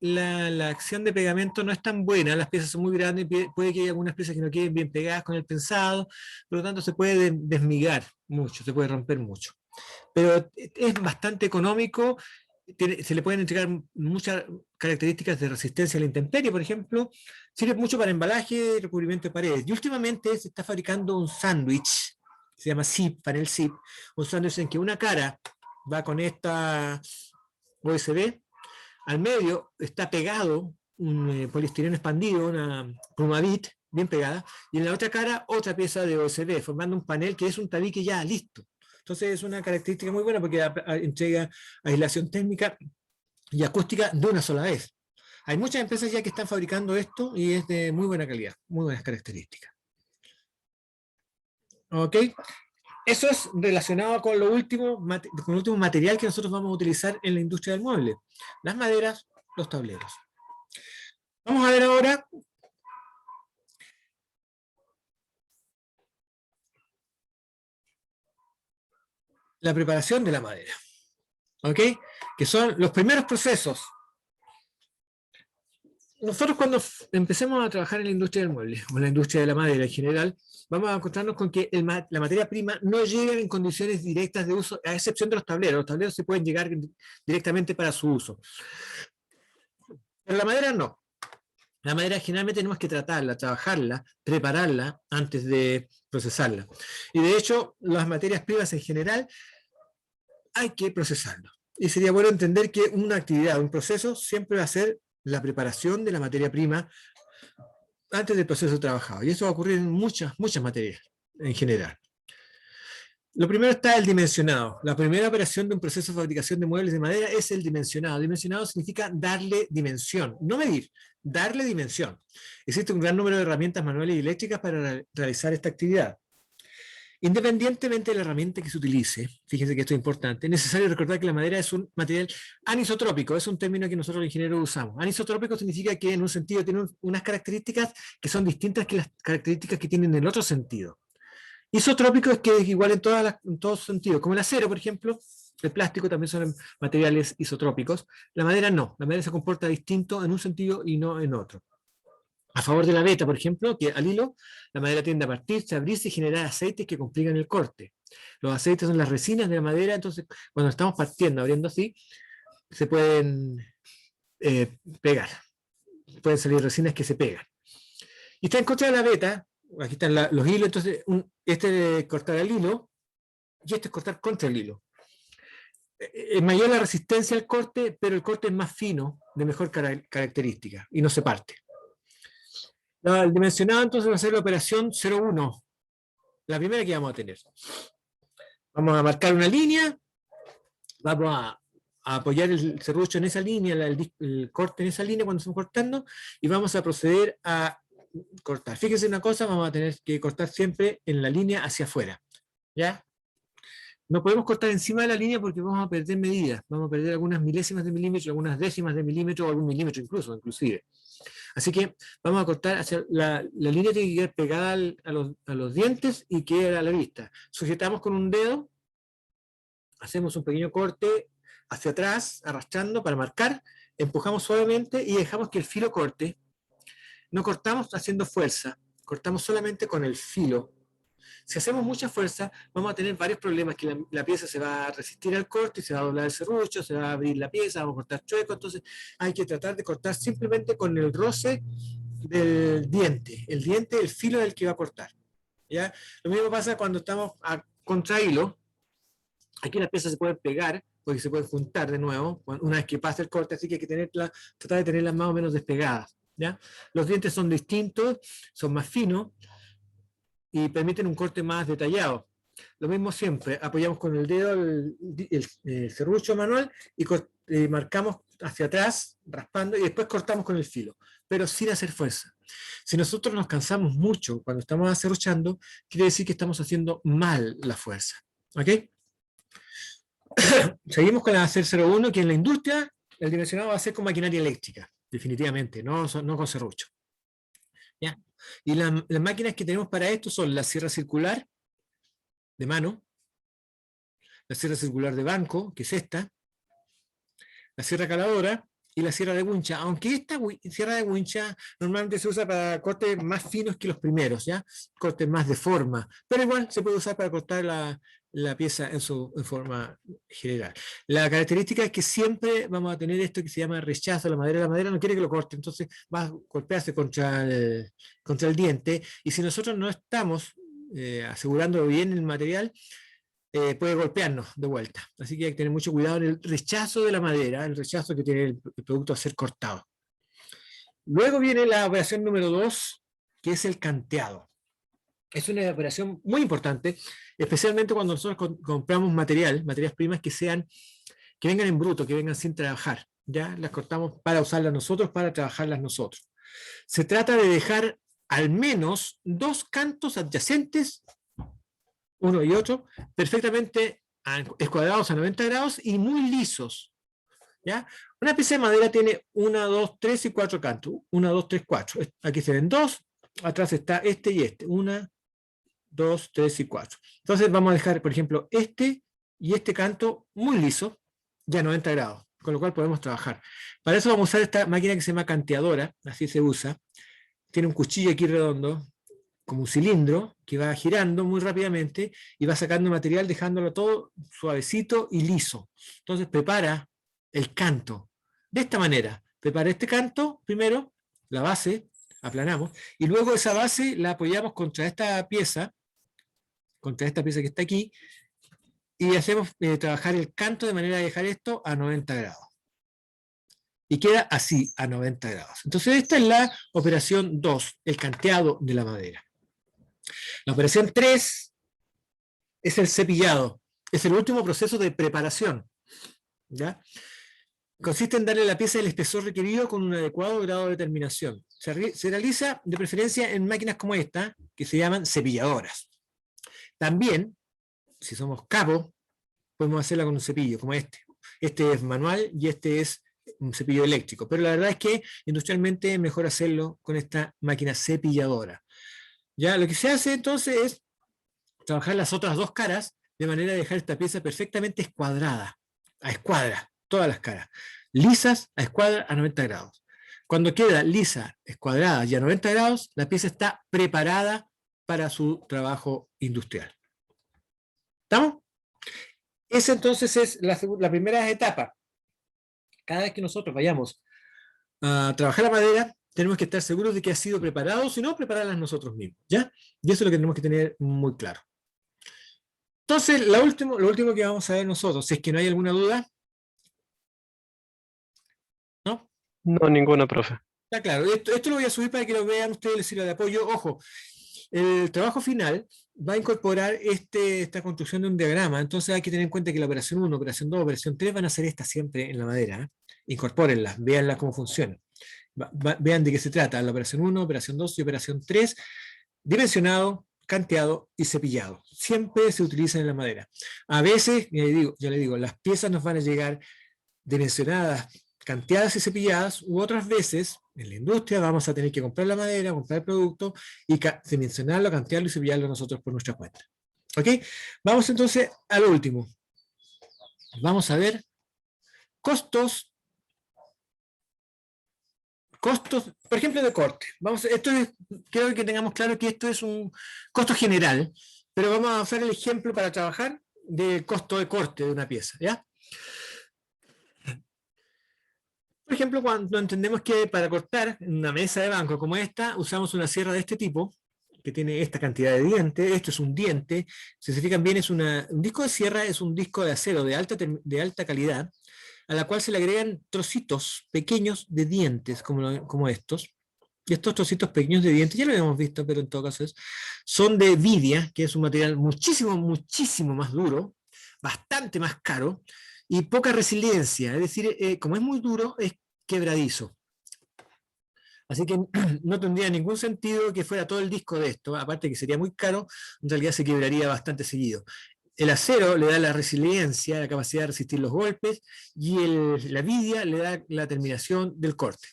La acción de pegamento no es tan buena, las piezas son muy grandes, puede que haya algunas piezas que no queden bien pegadas con el prensado, por lo tanto se puede desmigar mucho, se puede romper mucho. Pero es bastante económico, se le pueden entregar muchas características de resistencia a la intemperie, por ejemplo, sirve mucho para embalaje y recubrimiento de paredes. Y últimamente se está fabricando un sándwich, se llama zip, panel zip, un sándwich en que una cara va con esta USB, al medio está pegado un poliestireno expandido, una plumavit bien pegada, y en la otra cara otra pieza de OSB, formando un panel que es un tabique ya listo. Entonces es una característica muy buena porque entrega aislación térmica y acústica de una sola vez. Hay muchas empresas ya que están fabricando esto y es de muy buena calidad, muy buenas características. ¿Ok? Eso es relacionado con con el último material que nosotros vamos a utilizar en la industria del mueble. Las maderas, los tableros. Vamos a ver ahora la preparación de la madera. ¿Ok? Que son los primeros procesos. Nosotros cuando empecemos a trabajar en la industria del mueble, o en la industria de la madera en general, vamos a encontrarnos con que la materia prima no llega en condiciones directas de uso, a excepción de los tableros. Los tableros se pueden llegar directamente para su uso. Pero la madera no. La madera generalmente tenemos que tratarla, trabajarla, prepararla antes de procesarla. Y de hecho, las materias primas en general hay que procesarlo. Y sería bueno entender que una actividad, un proceso, siempre va a ser la preparación de la materia prima antes del proceso trabajado. Y eso va a ocurrir en muchas materias en general. Lo primero está el dimensionado. La primera operación de un proceso de fabricación de muebles de madera es el dimensionado. Dimensionado significa darle dimensión, no medir, darle dimensión. Existe un gran número de herramientas manuales y eléctricas para realizar esta actividad. Independientemente de la herramienta que se utilice, fíjense que esto es importante, es necesario recordar que la madera es un material anisotrópico, es un término que nosotros los ingenieros usamos. Anisotrópico significa que en un sentido tiene unas características que son distintas que las características que tienen en el otro sentido. Isotrópico es que es igual en todos sentidos, como el acero, por ejemplo, el plástico también son materiales isotrópicos. La madera no, la madera se comporta distinto en un sentido y no en otro. A favor de la veta, por ejemplo, que al hilo, la madera tiende a partirse, a abrirse y generar aceites que complican el corte. Los aceites son las resinas de la madera, entonces cuando estamos partiendo, abriendo así, se pueden pegar. Pueden salir resinas que se pegan. Y está en contra de la veta, aquí están los hilos, entonces este es cortar el hilo y este es cortar contra el hilo. Es mayor la resistencia al corte, pero el corte es más fino, de mejor característica y no se parte. El dimensionado entonces va a ser la operación 01, la primera que vamos a tener. Vamos a marcar una línea, vamos a apoyar el serrucho en esa línea, el corte en esa línea cuando estamos cortando, y vamos a proceder a cortar. Fíjense una cosa, vamos a tener que cortar siempre en la línea hacia afuera. ¿Ya? No podemos cortar encima de la línea porque vamos a perder medidas, vamos a perder algunas milésimas de milímetro, algunas décimas de milímetro, o algún milímetro inclusive. Así que vamos a cortar hacia la línea tiene que quedar pegada a los dientes y queda a la vista. Sujetamos con un dedo, hacemos un pequeño corte hacia atrás, arrastrando para marcar, empujamos suavemente y dejamos que el filo corte no cortamos haciendo fuerza, cortamos solamente con el filo. Si hacemos mucha fuerza, vamos a tener varios problemas, que la pieza se va a resistir al corte, se va a doblar el serrucho, se va a abrir la pieza, vamos a cortar chueco, entonces hay que tratar de cortar simplemente con el roce del diente. El diente, el filo es el que va a cortar. ¿Ya? Lo mismo pasa cuando estamos a contra hilo. Aquí las piezas se pueden pegar, porque se pueden juntar de nuevo, una vez que pasa el corte, así que hay que tratar de tenerlas más o menos despegadas. ¿Ya? Los dientes son distintos, son más finos, y permiten un corte más detallado. Lo mismo siempre, apoyamos con el dedo el serrucho manual y marcamos hacia atrás, raspando, y después cortamos con el filo, pero sin hacer fuerza. Si nosotros nos cansamos mucho cuando estamos aserruchando, quiere decir que estamos haciendo mal la fuerza. ¿Ok? Seguimos con la C01, que en la industria el dimensionado va a ser con maquinaria eléctrica, definitivamente, no con serrucho. ¿Ya? Y las máquinas que tenemos para esto son la sierra circular de mano, la sierra circular de banco, que es esta, la sierra caladora y la sierra de wincha, aunque esta sierra de wincha normalmente se usa para cortes más finos que los primeros, ¿ya? Cortes más de forma, pero igual se puede usar para cortar la pieza en forma general. La característica es que siempre vamos a tener esto que se llama rechazo a la madera no quiere que lo corte, entonces va a golpearse contra el diente, y si nosotros no estamos asegurando bien el material, puede golpearnos de vuelta. Así que hay que tener mucho cuidado en el rechazo de la madera, el rechazo que tiene el producto a ser cortado. Luego viene la operación número 2, que es el canteado. Es una operación muy importante, especialmente cuando nosotros compramos materias primas que vengan en bruto, que vengan sin trabajar. Ya las cortamos para usarlas nosotros, para trabajarlas nosotros. Se trata de dejar al menos 2 cantos adyacentes, uno y otro, perfectamente escuadrados a 90 grados y muy lisos. ¿Ya? Una pieza de madera tiene 1, 2, 3 y 4 cantos. 1, 2, 3, 4. Aquí se ven 2, atrás está este y este. 1, 2, 3 y 4. Entonces vamos a dejar, por ejemplo, este y este canto muy liso, ya a 90 grados, con lo cual podemos trabajar. Para eso vamos a usar esta máquina que se llama canteadora, así se usa. Tiene un cuchillo aquí redondo, como un cilindro, que va girando muy rápidamente y va sacando material, dejándolo todo suavecito y liso. Entonces prepara el canto. De esta manera, prepara este canto primero, la base, aplanamos, y luego esa base la apoyamos contra esta pieza que está aquí, y hacemos trabajar el canto de manera de dejar esto a 90 grados. Y queda así, a 90 grados. Entonces esta es la operación 2, el canteado de la madera. La operación 3 es el cepillado. Es el último proceso de preparación. ¿Ya? Consiste en darle a la pieza el espesor requerido con un adecuado grado de terminación. Se realiza de preferencia en máquinas como esta, que se llaman cepilladoras. También, si somos capos, podemos hacerla con un cepillo como este. Este es manual y este es un cepillo eléctrico. Pero la verdad es que industrialmente es mejor hacerlo con esta máquina cepilladora. Ya, lo que se hace entonces es trabajar las otras 2 caras de manera de dejar esta pieza perfectamente escuadrada, a escuadra, todas las caras, lisas a escuadra a 90 grados. Cuando queda lisa, escuadrada y a 90 grados, la pieza está preparada para su trabajo industrial. ¿Estamos? Esa entonces es la primera etapa. Cada vez que nosotros vayamos a trabajar la madera, tenemos que estar seguros de que ha sido preparado, si no, prepararlas nosotros mismos, ¿ya? Y eso es lo que tenemos que tener muy claro. Entonces, lo último que vamos a ver nosotros, si es que no hay alguna duda, ¿no? No, ninguna, profe. Está claro. Esto lo voy a subir para que lo vean ustedes, les sirva de apoyo. Ojo, el trabajo final va a incorporar esta construcción de un diagrama, entonces hay que tener en cuenta que la operación 1, operación 2, operación 3 van a ser estas siempre en la madera. ¿Eh? Incorpórenlas, véanlas cómo funcionan. Vean de qué se trata, la operación 1, operación 2 y operación 3, dimensionado, canteado y cepillado. Siempre se utilizan en la madera. A veces, ya le digo, las piezas nos van a llegar dimensionadas, canteadas y cepilladas, u otras veces, en la industria, vamos a tener que comprar la madera, comprar el producto y dimensionarlo, cantearlo y cepillarlo nosotros por nuestra cuenta. ¿Ok? Vamos entonces a lo último. Vamos a ver costos costos, por ejemplo, de corte. Quiero que tengamos claro que esto es un costo general, pero vamos a usar el ejemplo para trabajar del costo de corte de una pieza, ¿ya? Por ejemplo, cuando entendemos que para cortar una mesa de banco como esta, usamos una sierra de este tipo, que tiene esta cantidad de dientes. Esto es un diente. Si se fijan bien, un disco de sierra es un disco de acero de alta calidad, a la cual se le agregan trocitos pequeños de dientes, como estos. Y estos trocitos pequeños de dientes, ya lo habíamos visto, pero en todo caso son de vidia, que es un material muchísimo, muchísimo más duro, bastante más caro, y poca resiliencia. Es decir, como es muy duro, es quebradizo. Así que no tendría ningún sentido que fuera todo el disco de esto, aparte que sería muy caro, en realidad se quebraría bastante seguido. El acero le da la resiliencia, la capacidad de resistir los golpes, y la vidia le da la terminación del corte.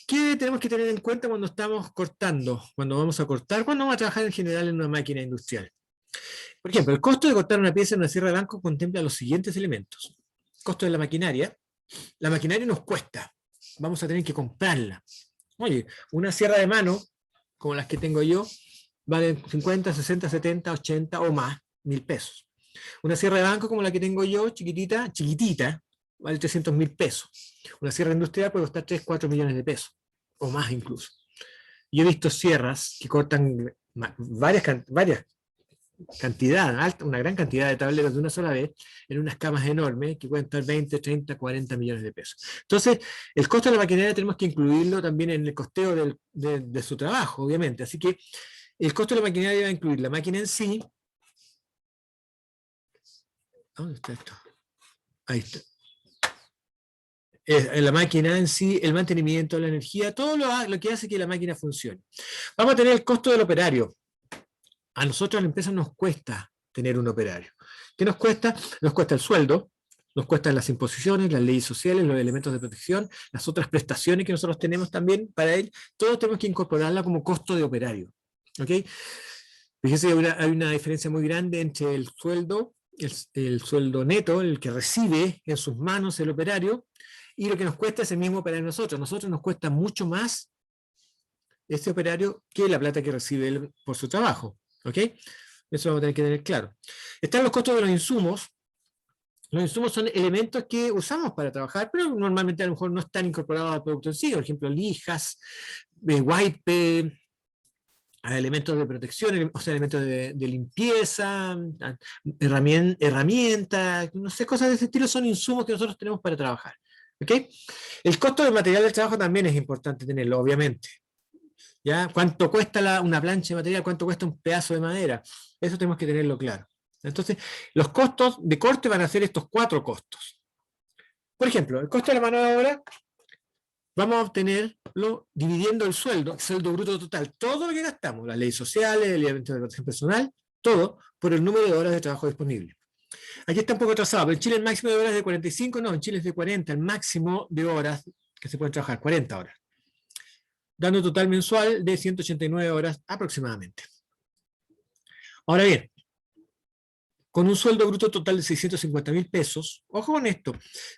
¿Qué tenemos que tener en cuenta cuando estamos cortando? Cuando vamos a cortar, cuando vamos a trabajar en general en una máquina industrial. Por ejemplo, el costo de cortar una pieza en una sierra de banco contempla los siguientes elementos. Costo de la maquinaria. La maquinaria nos cuesta. Vamos a tener que comprarla. Oye, una sierra de mano, como las que tengo yo, vale 50, 60, 70, 80 o más, 1.000 pesos. Una sierra de banco como la que tengo yo, chiquitita, vale 300.000 pesos. Una sierra industrial puede costar 3, 4 millones de pesos, o más incluso. Yo he visto sierras que cortan varias cantidad, una gran cantidad de tableros de una sola vez, en unas camas enormes que pueden estar 20, 30, 40 millones de pesos. Entonces, el costo de la maquinaria tenemos que incluirlo también en el costeo de su trabajo, obviamente. Así que el costo de la maquinaria va a incluir la máquina en sí. ¿Dónde está esto? Ahí está. La máquina en sí, el mantenimiento, la energía, todo lo que hace que la máquina funcione. Vamos a tener el costo del operario. A nosotros, a la empresa, nos cuesta tener un operario. ¿Qué nos cuesta? Nos cuesta el sueldo, nos cuestan las imposiciones, las leyes sociales, los elementos de protección, las otras prestaciones que nosotros tenemos también para él. Todos tenemos que incorporarla como costo de operario. ¿Ok? Fíjense que hay una diferencia muy grande entre el sueldo, el sueldo neto, el que recibe en sus manos el operario, y lo que nos cuesta es el mismo operario a nosotros. A nosotros nos cuesta mucho más este operario que la plata que recibe él por su trabajo. ¿Ok? Eso lo vamos a tener que tener claro. Están los costos de los insumos. Los insumos son elementos que usamos para trabajar, pero normalmente a lo mejor no están incorporados al producto en sí. Por ejemplo, lijas, wipe, elementos de protección, o sea, elementos de limpieza, herramientas, no sé, cosas de ese estilo son insumos que nosotros tenemos para trabajar. ¿Ok? El costo del material del trabajo también es importante tenerlo, obviamente. ¿Ya? ¿Cuánto cuesta una plancha de material? ¿Cuánto cuesta un pedazo de madera? Eso tenemos que tenerlo claro. Entonces, los costos de corte van a ser estos 4 costos. Por ejemplo, el costo de la mano de obra, vamos a obtenerlo dividiendo el sueldo bruto total, todo lo que gastamos, las leyes sociales, el elemento de protección personal, todo por el número de horas de trabajo disponible. Aquí está un poco atrasado, pero en Chile el máximo de horas es de 45, no, en Chile es de 40, el máximo de horas que se pueden trabajar, 40 horas. Dando un total mensual de 189 horas aproximadamente. Ahora bien, con un sueldo bruto total de 650.000 pesos, ojo con esto,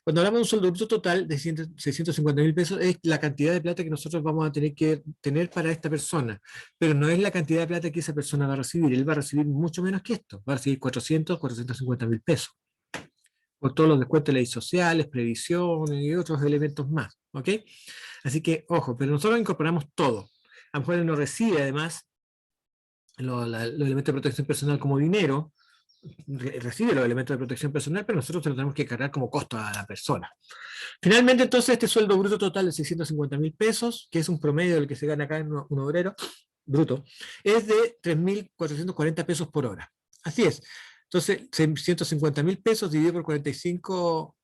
cuando hablamos de un sueldo bruto total de 650.000 pesos es la cantidad de plata que nosotros vamos a tener que tener para esta persona, pero no es la cantidad de plata que esa persona va a recibir, él va a recibir mucho menos que esto, va a recibir 450.000 pesos, por todos los descuentos de leyes sociales, previsiones y otros elementos más, ¿ok? Así que, ojo, pero nosotros incorporamos todo. A lo mejor él no recibe, además, los elementos de protección personal como dinero, recibe los elementos de protección personal, pero nosotros se lo tenemos que cargar como costo a la persona. Finalmente, entonces, este sueldo bruto total de 650.000 pesos, que es un promedio del que se gana acá en un obrero, bruto, es de 3.440 pesos por hora. Así es. Entonces, 150.000 pesos dividido por 45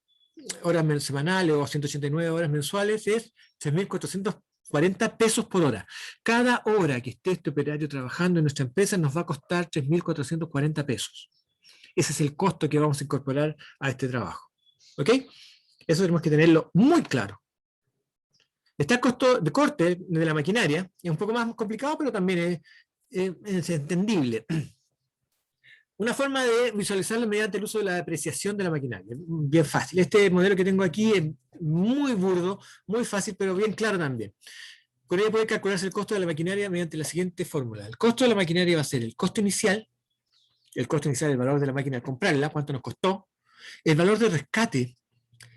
horas semanales o 189 horas mensuales es 3.440 pesos por hora. Cada hora que esté este operario trabajando en nuestra empresa nos va a costar 3.440 pesos. Ese es el costo que vamos a incorporar a este trabajo. ¿Ok? Eso tenemos que tenerlo muy claro. Está el costo de corte de la maquinaria, es un poco más complicado, pero también es entendible. Una forma de visualizarlo mediante el uso de la depreciación de la maquinaria. Bien fácil. Este modelo que tengo aquí es muy burdo, muy fácil, pero bien claro también. Con ella puede calcularse el costo de la maquinaria mediante la siguiente fórmula. El costo de la maquinaria va a ser el costo inicial, el valor de la máquina al comprarla, cuánto nos costó, el valor de rescate,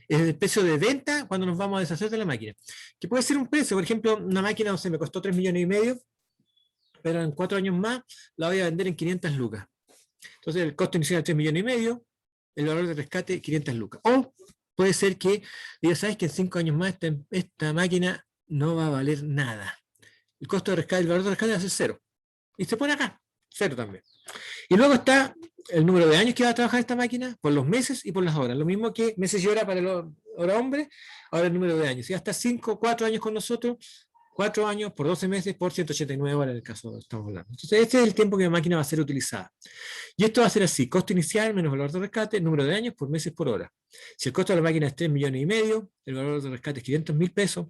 es el precio de venta cuando nos vamos a deshacer de la máquina. Que puede ser un precio, por ejemplo, una máquina, no sé, me costó 3,5 millones, pero en 4 años más la voy a vender en 500 lucas. Entonces el costo inicial es 3,5 millones, el valor de rescate 500 lucas. O puede ser que ya sabes que en 5 años más esta máquina no va a valer nada. El costo de rescate, el valor de rescate va a ser 0. Y se pone acá, 0 también. Y luego está el número de años que va a trabajar esta máquina, por los meses y por las horas. Lo mismo que meses y horas para los hombre, ahora el número de años. Si hasta 5, 4 años con nosotros, 4 años por 12 meses por 189 horas en el caso que estamos hablando. Entonces, este es el tiempo que la máquina va a ser utilizada. Y esto va a ser así: costo inicial menos valor de rescate, número de años por meses por hora. Si el costo de la máquina es 3,5 millones, el valor de rescate es 500.000 pesos,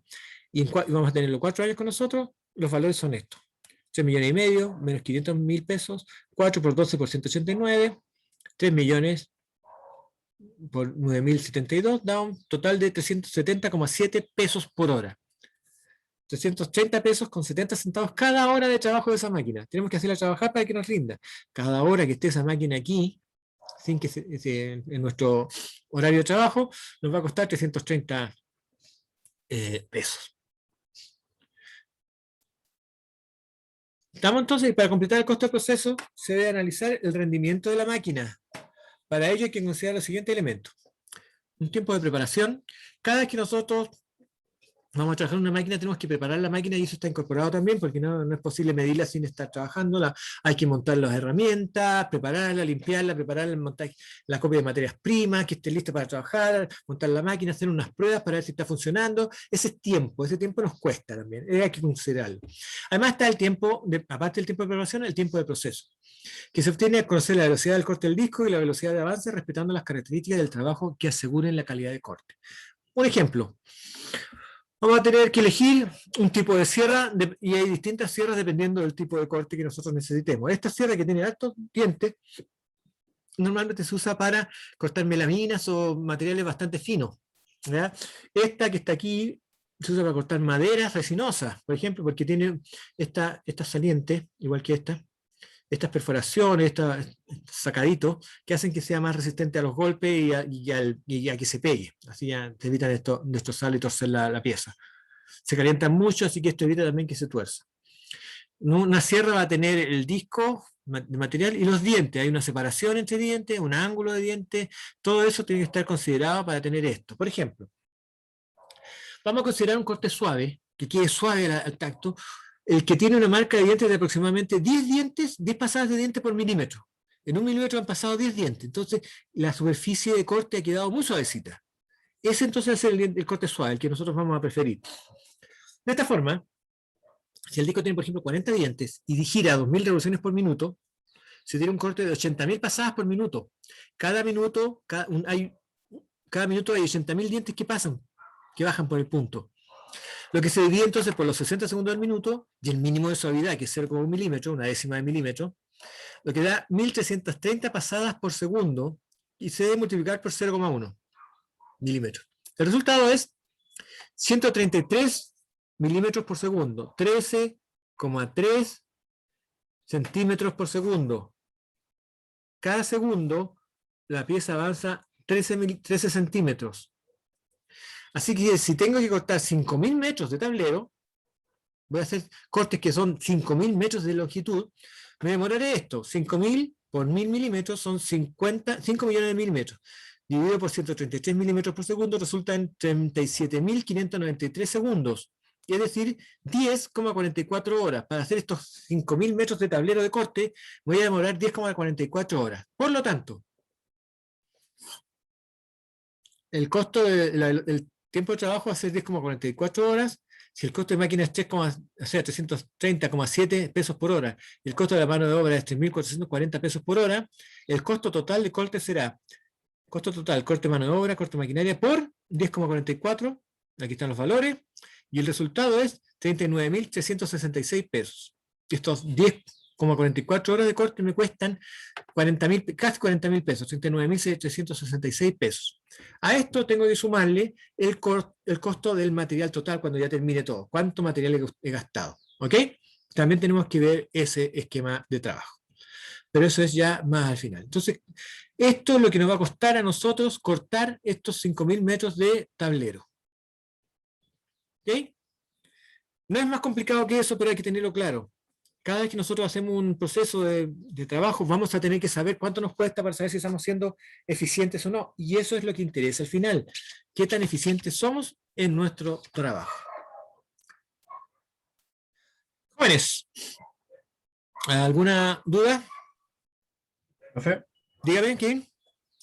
y vamos a tenerlo 4 años con nosotros, los valores son estos: 3,5 millones menos 500.000 pesos, 4 por 12 por 189, 3 millones por 9.072, da un total de 370,7 pesos por hora. 330 pesos con 70 centavos cada hora de trabajo de esa máquina. Tenemos que hacerla trabajar para que nos rinda. Cada hora que esté esa máquina aquí, sin que en nuestro horario de trabajo, nos va a costar 330 pesos. Estamos entonces, para completar el costo del proceso, se debe analizar el rendimiento de la máquina. Para ello hay que considerar los siguientes elementos: un tiempo de preparación. Cada vez que nosotros vamos a trabajar en una máquina, tenemos que preparar la máquina, y eso está incorporado también, porque no es posible medirla sin estar trabajándola. Hay que montar las herramientas, prepararla, limpiarla, preparar el montaje, la copia de materias primas, que esté lista para trabajar, montar la máquina, hacer unas pruebas para ver si está funcionando. Ese tiempo nos cuesta también, hay que considerarlo. Además está el tiempo, aparte del tiempo de preparación, el tiempo de proceso, que se obtiene a conocer la velocidad del corte del disco y la velocidad de avance, respetando las características del trabajo que aseguren la calidad de corte. Un ejemplo: vamos a tener que elegir un tipo de sierra, y hay distintas sierras dependiendo del tipo de corte que nosotros necesitemos. Esta sierra, que tiene altos dientes, normalmente se usa para cortar melaminas o materiales bastante finos, ¿ya? Esta que está aquí se usa para cortar maderas resinosas, por ejemplo, porque tiene esta saliente, igual que estas perforaciones, estos sacaditos, que hacen que sea más resistente a los golpes y a que se pegue. Así ya te evitan destrozar y torcer la pieza. Se calienta mucho, así que esto evita también que se tuerza. Una sierra va a tener el disco de material y los dientes. Hay una separación entre dientes, un ángulo de dientes. Todo eso tiene que estar considerado para tener esto. Por ejemplo, vamos a considerar un corte suave, que quede suave al tacto, el que tiene una marca de dientes de aproximadamente 10 pasadas de dientes por milímetro. En 1 milímetro han pasado 10 dientes, entonces la superficie de corte ha quedado muy suavecita. Ese entonces es el corte suave, el que nosotros vamos a preferir. De esta forma, si el disco tiene, por ejemplo, 40 dientes y gira 2.000 revoluciones por minuto, se tiene un corte de 80.000 pasadas por minuto. Cada minuto hay 80.000 dientes que bajan por el punto. Lo que se divide entonces por los 60 segundos del minuto, y el mínimo de suavidad, que es 0,1 milímetro, una décima de milímetro, lo que da 1.330 pasadas por segundo, y se debe multiplicar por 0,1 milímetros. El resultado es 133 milímetros por segundo, 13,3 centímetros por segundo. Cada segundo la pieza avanza 13 centímetros. Así que si tengo que cortar 5.000 metros de tablero, voy a hacer cortes que son 5.000 metros de longitud, me demoraré esto: 5.000 por 1.000 milímetros son 5 millones de milímetros. Dividido por 133 milímetros por segundo resulta en 37.593 segundos. Es decir, 10,44 horas. Para hacer estos 5.000 metros de tablero de corte, voy a demorar 10,44 horas. Por lo tanto, el costo del tiempo de trabajo va a ser 10,44 horas. Si el costo de máquina es 330,7 pesos por hora, y el costo de la mano de obra es 3.440 pesos por hora, el costo total de corte será costo total, corte de mano de obra, corte de maquinaria, por 10,44, aquí están los valores, y el resultado es 39.366 pesos. Estos 10 como 44 horas de corte me cuestan 40.000, casi 40.000 pesos, 39.366 pesos. A esto tengo que sumarle el costo del material total cuando ya termine todo. ¿Cuánto material he gastado? ¿Ok? También tenemos que ver ese esquema de trabajo. Pero eso es ya más al final. Entonces, esto es lo que nos va a costar a nosotros cortar estos 5.000 metros de tablero. ¿Ok? No es más complicado que eso, pero hay que tenerlo claro. Cada vez que nosotros hacemos un proceso de trabajo, vamos a tener que saber cuánto nos cuesta para saber si estamos siendo eficientes o no. Y eso es lo que interesa al final. ¿Qué tan eficientes somos en nuestro trabajo? Jóvenes, ¿alguna duda? Profe, Dígame, ¿quién?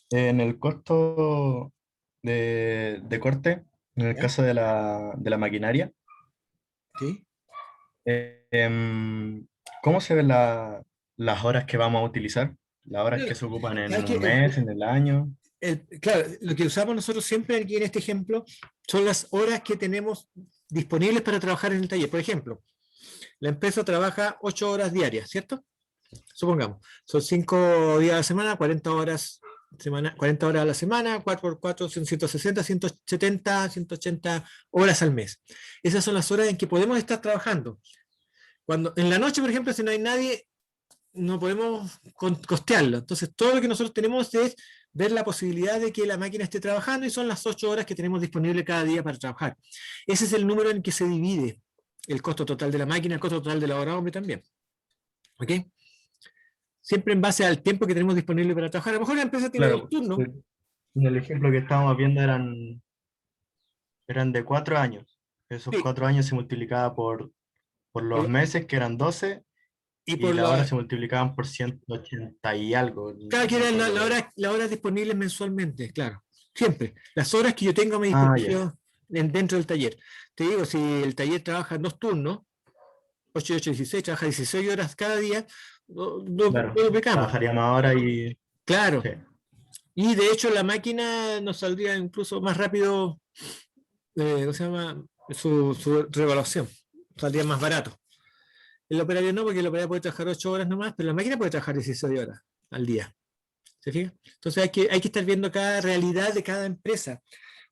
en el costo de corte, en el ¿Ya? caso de la maquinaria, ¿Sí? em, ¿cómo se ven las horas que vamos a utilizar? Las horas que se ocupan en Hay que, un mes, en el año. claro, lo que usamos nosotros siempre aquí en este ejemplo son las horas que tenemos disponibles para trabajar en el taller. Por ejemplo, la empresa trabaja 8 horas diarias, ¿cierto? Supongamos, son 5 días a la semana, 40 horas, 40 horas a la semana, 4 por 4 son 160, 170, 180 horas al mes. Esas son las horas en que podemos estar trabajando. Cuando, en la noche, por ejemplo, si no hay nadie, no podemos costearlo. Entonces, todo lo que nosotros tenemos es ver la posibilidad de que la máquina esté trabajando y son las 8 horas que tenemos disponible cada día para trabajar. Ese es el número en que se divide el costo total de la máquina, el costo total de la hora hombre también. ¿Ok? Siempre en base al tiempo que tenemos disponible para trabajar. A lo mejor la empresa tiene dos Claro, turnos. en el ejemplo que estábamos viendo eran de 4 años. Esos Sí, 4 años se multiplicaba por los por- meses, que eran 12 y y por las horas la. se multiplicaban por 180 y algo. Cada que Me era acuerdo de... la hora disponible mensualmente, claro. Siempre. Las horas que yo tengo a mi Ah, ya. disposición dentro del taller. Te digo, si el taller trabaja en dos turnos, 8 y 8, 16, trabaja 16 horas cada día, Claro. lo duplicamos. Trabajaría más ahora y... Claro. Sí. Y de hecho la máquina nos saldría incluso más rápido, ¿cómo se llama? Su revaluación. Saldría más barato. El operario no, porque el operario puede trabajar 8 horas nomás, pero la máquina puede trabajar 16 horas al día. ¿Se fija? Entonces hay que estar viendo cada realidad de cada empresa.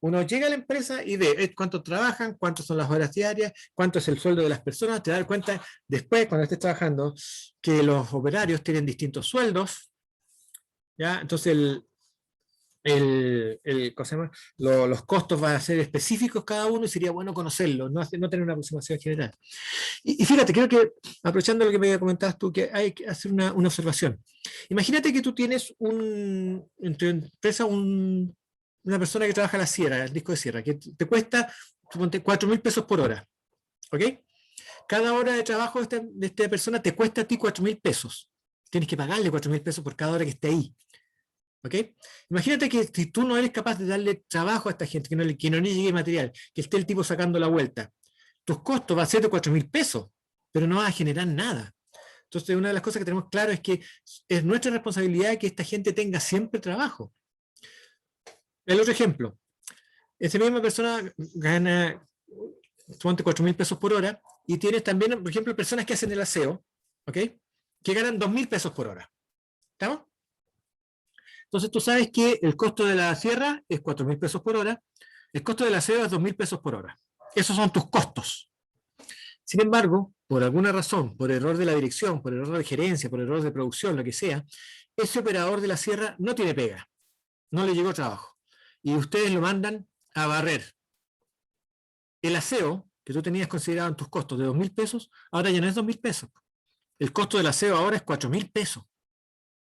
Uno llega a la empresa y ve cuánto trabajan, cuántas son las horas diarias, cuánto es el sueldo de las personas, te das cuenta después, cuando estés trabajando, que los operarios tienen distintos sueldos, ¿ya? Entonces ¿cómo se llama? Los costos van a ser específicos cada uno y sería bueno conocerlos, no tener una aproximación general. Y fíjate, creo que, aprovechando lo que me comentabas tú, que hay que hacer una observación. Imagínate que tú tienes en tu empresa una persona que trabaja la sierra, el disco de sierra, que te cuesta, suponte, 4.000 pesos por hora. ¿Ok? Cada hora de trabajo de esta persona te cuesta a ti 4.000 pesos. Tienes que pagarle 4.000 pesos por cada hora que esté ahí. ¿Ok? Imagínate que si tú no eres capaz de darle trabajo a esta gente, que no le llegue material, que esté el tipo sacando la vuelta, tus costos van a ser de 4.000 pesos, pero no vas a generar nada. Entonces, una de las cosas que tenemos claro es que es nuestra responsabilidad que esta gente tenga siempre trabajo. El otro ejemplo, esa misma persona gana 4.000 pesos por hora y tienes también, por ejemplo, personas que hacen el aseo, ¿ok? Que ganan 2.000 pesos por hora. ¿Estamos? Entonces tú sabes que el costo de la sierra es 4.000 pesos por hora, el costo del aseo es 2.000 pesos por hora. Esos son tus costos. Sin embargo, por alguna razón, por error de la dirección, por error de gerencia, por error de producción, lo que sea, ese operador de la sierra no tiene pega, no le llegó trabajo. Y ustedes lo mandan a barrer. El aseo, que tú tenías considerado en tus costos de 2.000 pesos, ahora ya no es 2.000 pesos. El costo del aseo ahora es 4.000 pesos.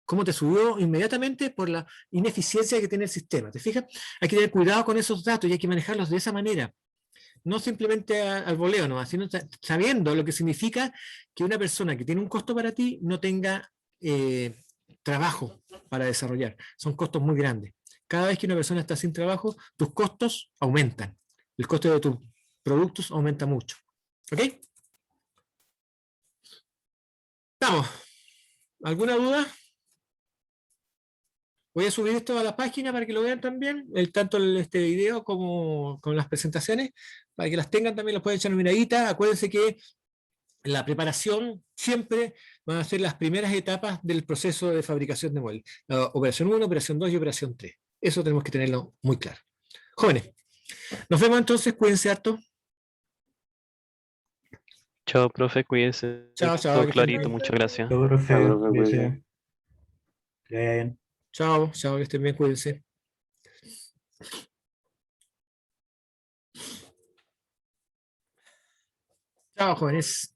¿Cómo te subió inmediatamente? Por la ineficiencia que tiene el sistema. ¿Te fijas? Hay que tener cuidado con esos datos y hay que manejarlos de esa manera. No simplemente al voleo nomás, sino sabiendo lo que significa que una persona que tiene un costo para ti no tenga trabajo para desarrollar. Son costos muy grandes. Cada vez que una persona está sin trabajo, tus costos aumentan. El costo de tus productos aumenta mucho. ¿Ok? ¿Estamos? ¿Alguna duda? Voy a subir esto a la página para que lo vean también, tanto este video como con las presentaciones, para que las tengan también, los pueden echar una miradita. Acuérdense que la preparación siempre van a ser las primeras etapas del proceso de fabricación de muebles. La operación 1, operación 2 y operación 3. Eso tenemos que tenerlo muy claro. Jóvenes, nos vemos entonces, cuídense harto. Chao, profe, cuídese. Chao, chao, Todo que estén clarito, bien. muchas gracias. Todo, profe, Chao, profe, cuídese. cuídese. Que vaya bien. Chao, chao, que estén bien, cuídense. Chao, jóvenes.